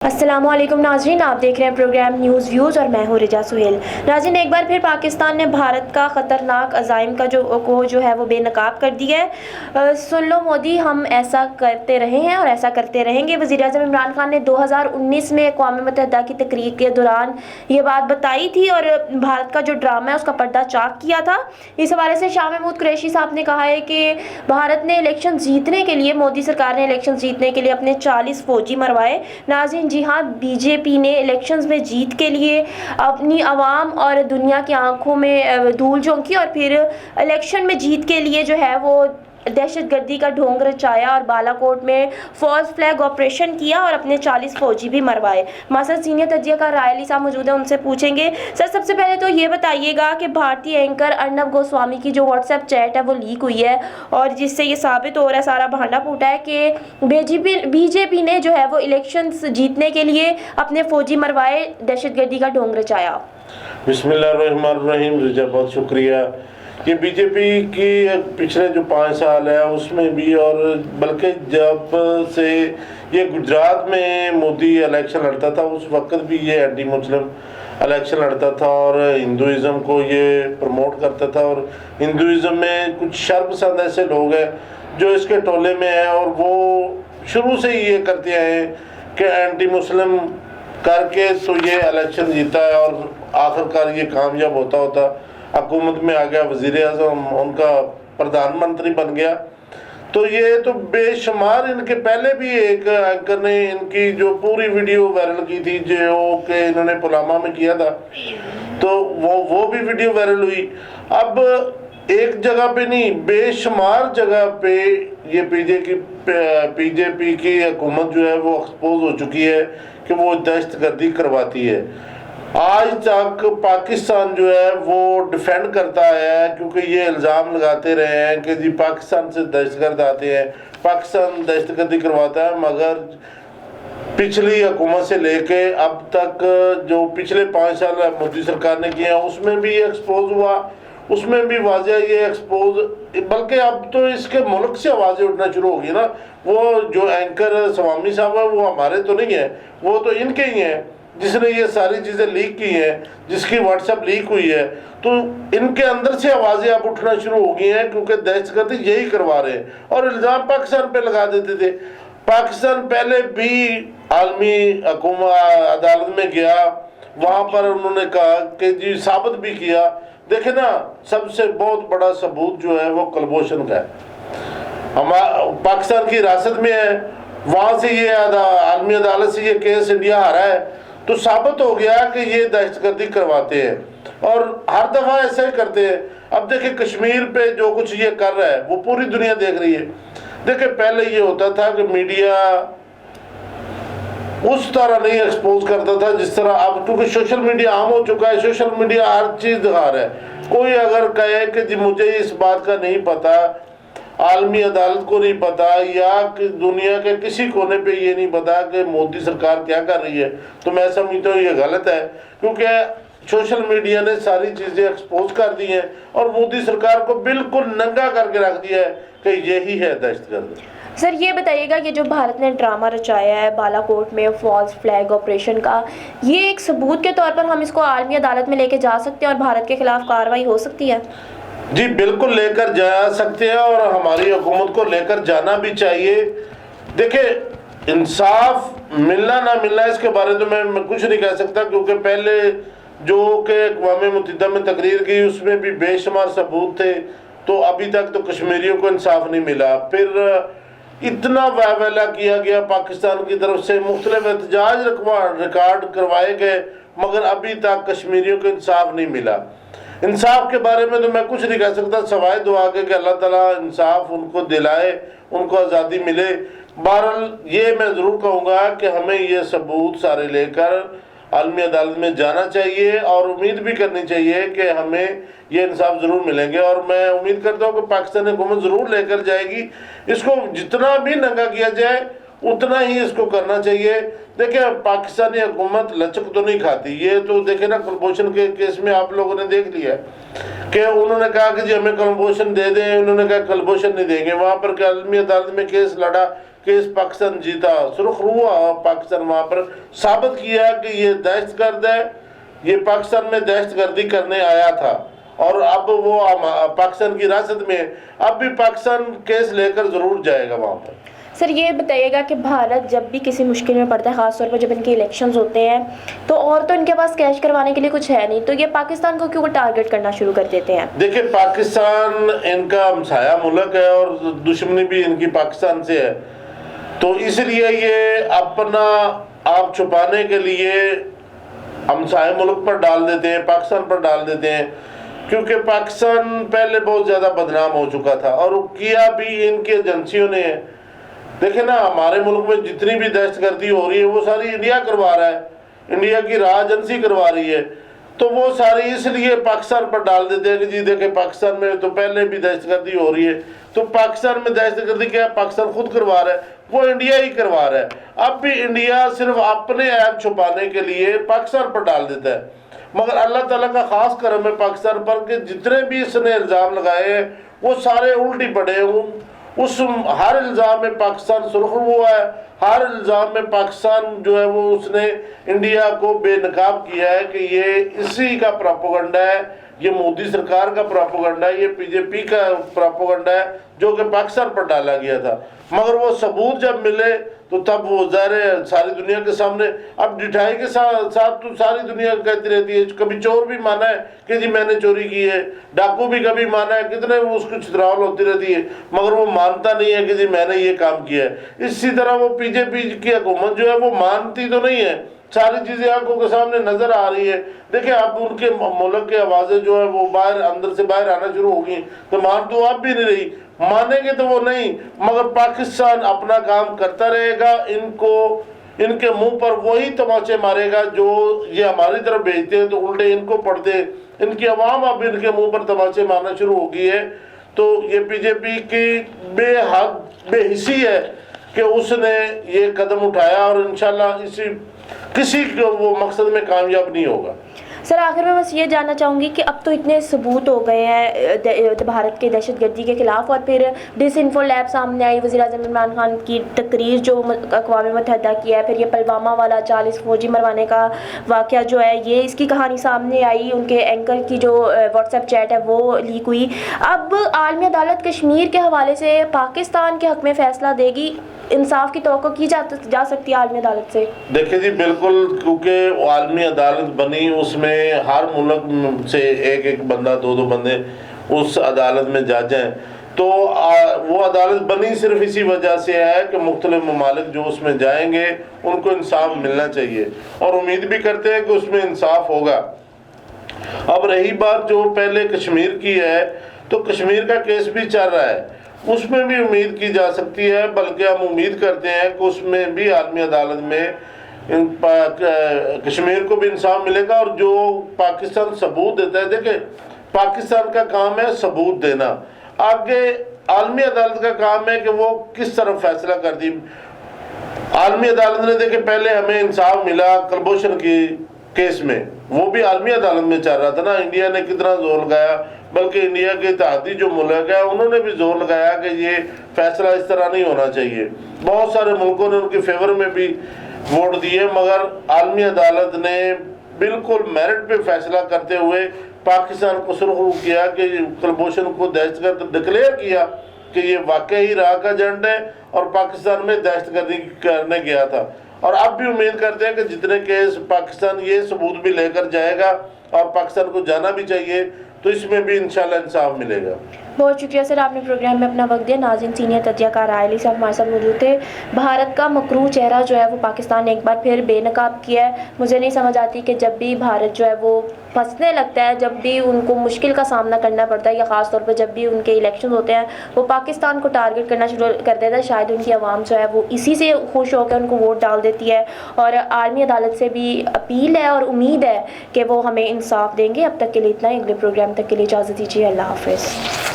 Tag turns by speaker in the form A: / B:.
A: السلام علیکم ناظرین، آپ دیکھ رہے ہیں پروگرام نیوز ویوز اور میں ہوں رجا سہیل۔ ناظرین، ایک بار پھر پاکستان نے بھارت کا خطرناک عزائم کا جو ہے وہ بے نقاب کر دیا ہے۔ سن لو مودی، ہم ایسا کرتے رہے ہیں اور ایسا کرتے رہیں گے۔ وزیر اعظم عمران خان نے 2019 میں اقوام متحدہ کی تقریر کے دوران یہ بات بتائی تھی اور بھارت کا جو ڈرامہ ہے اس کا پردہ چاک کیا تھا۔ اس حوالے سے شاہ محمود قریشی صاحب نے کہا ہے کہ بھارت نے الیکشن جیتنے کے لیے، مودی سرکار نے الیکشن جیتنے کے لیے اپنے 40 فوجی مروائے۔ ناظرین، جی ہاں، بی جے پی نے الیکشنز میں جیت کے لیے اپنی عوام اور دنیا کی آنکھوں میں دھول جھونکی اور پھر الیکشن میں جیت کے لیے جو ہے وہ دہشت گردی کا ڈھونگ رچایا اور بالا کوٹ میں فالس فلیگ آپریشن کیا اور اپنے 40 فوجی بھی مروائے۔ ماسٹر سینئر تجزیہ کار رائے علی صاحب موجود ہیں، ان سے پوچھیں گے۔ سر، سب سے پہلے تو یہ بتائیے گا کہ بھارتی اینکر ارنب گوسوامی کی جو واٹس ایپ چیٹ ہے وہ لیک ہوئی ہے اور جس سے یہ ثابت ہو رہا ہے، سارا بہانہ پھوٹا ہے کہ بی جے پی نے جو ہے وہ الیکشنز جیتنے کے لیے اپنے فوجی مروائے، دہشت گردی کا ڈھونگ رچایا۔
B: بسم اللہ الرحمن الرحیم۔ رجا، بہت شکریہ۔ یہ بی جے پی کی پچھلے جو 5 سال ہے اس میں بھی، اور بلکہ جب سے یہ گجرات میں مودی الیکشن لڑتا تھا اس وقت بھی یہ اینٹی مسلم الیکشن لڑتا تھا اور ہندوازم کو یہ پروموٹ کرتا تھا، اور ہندوازم میں کچھ شرپسند ایسے لوگ ہیں جو اس کے ٹولے میں ہیں اور وہ شروع سے ہی یہ کرتے آئے ہیں کہ اینٹی مسلم کر کے تو یہ الیکشن جیتا ہے اور آخرکار یہ کامیاب ہوتا حکومت میں آ گیا، وزیر اعظم ان کا پردھان منتری بن گیا۔ تو یہ تو بے شمار ان کے پہلے بھی ایک اینکر نے ان کی جو پوری ویڈیو وائرل کی تھی جو کہ انہوں نے پلوامہ میں کیا تھا، تو وہ بھی ویڈیو وائرل ہوئی۔ اب ایک جگہ پہ نہیں، بے شمار جگہ پہ یہ پی جے پی کی حکومت جو ہے وہ ایکسپوز ہو چکی ہے کہ وہ دہشت گردی کرواتی ہے۔ آج تک پاکستان جو ہے وہ ڈیفینڈ کرتا ہے کیونکہ یہ الزام لگاتے رہے ہیں کہ جی پاکستان سے دہشت گرد آتے ہیں، پاکستان دہشت گردی کرواتا ہے، مگر پچھلی حکومت سے لے کے اب تک جو پچھلے 5 سال مودی سرکار نے کیے ہیں اس میں بھی یہ ایکسپوز ہوا، اس میں بھی واضح یہ ایکسپوز، بلکہ اب تو اس کے ملک سے آوازیں اٹھنا شروع ہوگی نا۔ وہ جو اینکر سوامی صاحب ہے وہ ہمارے تو نہیں ہیں، وہ تو ان کے ہی ہیں جس نے یہ ساری چیزیں لیک کی ہیں، جس کی واٹس ایپ لیک ہوئی ہے، تو ان کے اندر سے آوازیں اب اٹھنا شروع ہو گئی ہیں کیونکہ دہشت گردی یہی کروا رہے ہیں اور الزام پاکستان پہ لگا دیتے تھے۔ پاکستان پہلے بھی عالمی عدالت میں گیا، وہاں پر انہوں نے کہا کہ جی ثابت بھی کیا، دیکھیں نا سب سے بہت بڑا ثبوت جو ہے وہ کلبھوشن کا ہے، پاکستان کی ریاست میں ہے، وہاں سے یہ عالمی عدالت سے یہ کیس انڈیا ہارا ہے، تو ثابت ہو گیا کہ یہ دہشت گردی کرواتے ہیں اور ہر دفعہ ایسا ہی کرتے ہیں۔ اب دیکھیں کشمیر پہ جو کچھ یہ کر رہا ہے وہ پوری دنیا دیکھ رہی ہے۔ دیکھیں پہلے یہ ہوتا تھا کہ میڈیا اس طرح نہیں ایکسپوز کرتا تھا جس طرح اب، کیونکہ سوشل میڈیا عام ہو چکا ہے، سوشل میڈیا ہر چیز دکھا رہا ہے۔ کوئی اگر کہے کہ جی مجھے اس بات کا نہیں پتا، عالمی عدالت کو نہیں پتا یا کہ دنیا کے کسی کونے پہ یہ نہیں پتا کہ مودی سرکار کیا کر رہی ہے، تو میں سمجھتا ہوں یہ غلط ہے، کیونکہ سوشل میڈیا نے ساری چیزیں ایکسپوز کر دی ہیں اور مودی سرکار کو بالکل ننگا کر کے رکھ دیا ہے کہ یہی ہے دہشت گرد۔
A: سر، یہ بتائیے گا کہ جو بھارت نے ڈرامہ رچایا ہے بالا کوٹ میں فالس فلیگ آپریشن کا، یہ ایک ثبوت کے طور پر ہم اس کو عالمی عدالت میں لے کے جا سکتے ہیں اور بھارت کے خلاف کارروائی ہو سکتی ہے؟
B: جی بالکل لے کر جا سکتے ہیں اور ہماری حکومت کو لے کر جانا بھی چاہیے۔ دیکھیں انصاف ملنا نہ ملنا اس کے بارے میں کچھ نہیں کہہ سکتا، کیونکہ پہلے جو کہ اقوام متحدہ میں تقریر کی اس میں بھی بے شمار ثبوت تھے، تو ابھی تک تو کشمیریوں کو انصاف نہیں ملا۔ پھر اتنا ویلا کیا گیا پاکستان کی طرف سے، مختلف احتجاج ریکارڈ کروائے گئے، مگر ابھی تک کشمیریوں کو انصاف نہیں ملا۔ انصاف کے بارے میں تو میں کچھ نہیں کہہ سکتا سوائے دعا کے کہ اللہ تعالیٰ انصاف ان کو دلائے، ان کو آزادی ملے۔ بہرحال یہ میں ضرور کہوں گا کہ ہمیں یہ ثبوت سارے لے کر عالمی عدالت میں جانا چاہیے اور امید بھی کرنی چاہیے کہ ہمیں یہ انصاف ضرور ملیں گے، اور میں امید کرتا ہوں کہ پاکستانی حکومت ضرور لے کر جائے گی۔ اس کو جتنا بھی ننگا کیا جائے اتنا ہی اس کو کرنا چاہیے۔ دیکھیں پاکستانی حکومت لچک تو نہیں کھاتی، یہ تو دیکھیں نا کلبھوشن کے کیس میں آپ لوگوں نے دیکھ لیا کہ انہوں نے کہا کہ جی ہمیں کلبھوشن دے دیں، انہوں نے کہا کلبھوشن نہیں دیں گے، وہاں پر عالمی عدالت میں کیس لڑا केस पाकिस्तान जीता, सुरखरू हुआ, पाकिस्तान वहाँ पर साबित किया कि ये दहशतगर्द है, ये पाकिस्तान में दहशतगर्दी करने आया था और अब वो पाकिस्तान की हिरासत में है। अब भी पाकिस्तान केस लेकर ज़रूर जाएगा वहाँ पर।
A: सर ये बताइएगा कि भारत जब भी किसी मुश्किल में पड़ता है, ख़ास तौर पर जब इनके इलेक्शंस होते हैं, तो और तो इनके पास कैश करवाने के लिए कुछ है नहीं, तो ये पाकिस्तान को क्यों टारगेट करना शुरू कर देते हैं?
B: देखिए, पाकिस्तान इनका हमसाया मुल्क है और दुश्मनी भी इनकी पाकिस्तान से है, तो इसलिए ये अपना आप छुपाने के लिए हमसाया मुल्क पर डाल देते हैं, पाकिस्तान पर डाल देते हैं, क्योंकि पाकिस्तान पहले बहुत ज़्यादा बदनाम हो चुका था और किया भी इनकी एजेंसियों ने। देखे ना, हमारे मुल्क में जितनी भी दहशतगर्दी हो रही है वो सारी इंडिया करवा रहा है, इंडिया की राह एजेंसी करवा रही है, तो वो सारी इसलिए पाकिस्तान पर डाल देते हैं कि जी देखे पाकिस्तान में तो पहले भी दहशतगर्दी हो रही है, तो पाकिस्तान में दहशतगर्दी क्या है, पाकिस्तान खुद करवा रहा है, वो इंडिया ही करवा रहा है। अब भी इंडिया सिर्फ अपने ऐप छुपाने के लिए पाकिस्तान पर डाल देता है, मगर अल्लाह ताला का खास करम है पाकिस्तान पर कि जितने भी इसने इल्ज़ाम लगाए हैं वो सारे उल्टी पड़े हैं। उस हर इल्ज़ाम में पाकिस्तान सुरखरू हुआ है, हर इल्ज़ाम में पाकिस्तान जो है वो उसने इंडिया को बेनकाब किया है कि ये इसी का प्रोपेगेंडा है, ये मोदी सरकार का प्रोपेगेंडा है, ये बीजेपी का प्रोपेगेंडा है जो कि पाकिस्तान पर डाला गया था। मगर वो सबूत जब मिले तो तब वो ज़ाहिर है सारी दुनिया के सामने, अब डिठाई के साथ तो सारी दुनिया कहती रहती है, कभी चोर भी माना है कि जी मैंने चोरी की है, डाकू भी कभी माना है, कितने वो उसकी चित्रावल होती रहती है, मगर वो मानता नहीं है कि जी मैंने ये काम किया है। इसी तरह वो बीजेपी की हुकूमत जो है वो मानती तो नहीं है, सारी चीज़ें आंखों के सामने नजर आ रही है। देखिए अब उनके मुल्क की आवाज़ें जो है वो बाहर अंदर से बाहर आना शुरू हो गई, तो मान तो अब भी नहीं रही, मानेंगे तो वो नहीं, मगर पाकिस्तान अपना काम करता रहेगा, इनके मुंह पर वही तमाचे मारेगा जो ये हमारी तरफ भेजते हैं तो उल्टे इनको पड़ते हैं। इनकी आवाम अब इनके मुंह पर तमाचे मारना शुरू हो गई है, तो ये बीजेपी की बेहद बेहिसी है कि उसने ये कदम उठाया और इंशाल्लाह किसी को वो मकसद में कामयाब नहीं होगा।
A: सर आखिर में बस ये जानना चाहूँगी कि अब तो इतने सबूत हो गए हैं भारत के दहशतगर्दी के खिलाफ, और फिर डिसइंफो लैब सामने आई, वज़ीर-ए-आज़म इमरान खान की तकरीर जो अक़वाम मुत्तहिदा की है, फिर ये पुलवामा वाला 40 फौजी मरवाने का वाक़या जो है ये इसकी कहानी सामने आई, उनके एंकर की जो व्हाट्सएप चैट है वो लीक हुई। अब आलमी अदालत कश्मीर के हवाले से पाकिस्तान के हक़ में फ़ैसला देगी, इंसाफ की तवक्को की जा सकती है आलमी अदालत से? देखिए
B: जी बिल्कुल, क्योंकि आलमी अदालत बनी उसमें हर मुल्क से एक बंदा दो बंदे उस अदालत में जज हैं, तो वो अदालत बनी सिर्फ इसी वजह से है कि मुख्तलिफ ममालिक जो उसमें जाएंगे उनको इंसाफ मिलना चाहिए, और उम्मीद भी करते हैं कि उसमें इंसाफ होगा। अब रही बात जो पहले कश्मीर की है, तो कश्मीर का केस भी चल रहा है, उसमें भी उम्मीद की जा सकती है, बल्कि हम उम्मीद करते हैं कि उसमें भी आलमी अदालत में कश्मीर को भी इंसाफ मिलेगा। और जो पाकिस्तान सबूत देता है, देखिए पाकिस्तान का काम है सबूत देना, आगे आलमी अदालत का काम है कि वो किस तरफ फैसला कर दी। आलमी अदालत ने देखे पहले हमें इंसाफ मिला कुलभूषण की केस में, वो भी आलमी अदालत में चल रहा था ना, इंडिया ने कितना जोर लगाया, बल्कि इंडिया के इत्तेहादी जो मुल्क है उन्होंने भी जोर लगाया कि ये फैसला इस तरह नहीं होना चाहिए। बहुत सारे मुल्कों ने उनके फेवर में भी वोट दिए, मगर आलमी अदालत ने बिल्कुल मेरिट पे फैसला करते हुए पाकिस्तान को सुरखरू किया कि कुलभूषण को दहशतगर्द डिक्लेयर किया कि ये वाकई ही राह का एजेंट है और पाकिस्तान में दहशतगर्दी करने गया था। और अब भी उम्मीद करते हैं कि जितने केस पाकिस्तान ये सबूत भी लेकर जाएगा और पाकिस्तान को जाना भी चाहिए, तो इसमें भी इंशाल्लाह इंसाफ मिलेगा।
A: बहुत शुक्रिया सर, आपने प्रोग्राम में अपना वक्त दिया। नाज़रीन, सीनियर तज्ज़ियाकार आयली साहब हमारे साथ मौजूद थे। भारत का मकरू चेहरा जो है वो पाकिस्तान ने एक बार फिर बेनकाब किया है। मुझे नहीं समझ आती कि जब भी भारत जो है वो फंसने लगता है, जब भी उनको मुश्किल का सामना करना पड़ता है, या ख़ास तौर पर जब भी उनके इलेक्शन होते हैं, वो पाकिस्तान को टारगेट करना शुरू कर देता है। शायद उनकी आवाम जो है वो इसी से खुश होकर उनको वोट डाल देती है, और आलमी अदालत से भी अपील है और उम्मीद है कि वो हमें इंसाफ देंगे। अब तक के लिए इतना ही, अगले प्रोग्राम तक के लिए इजाज़त दीजिए। अल्लाह हाफ़िज़।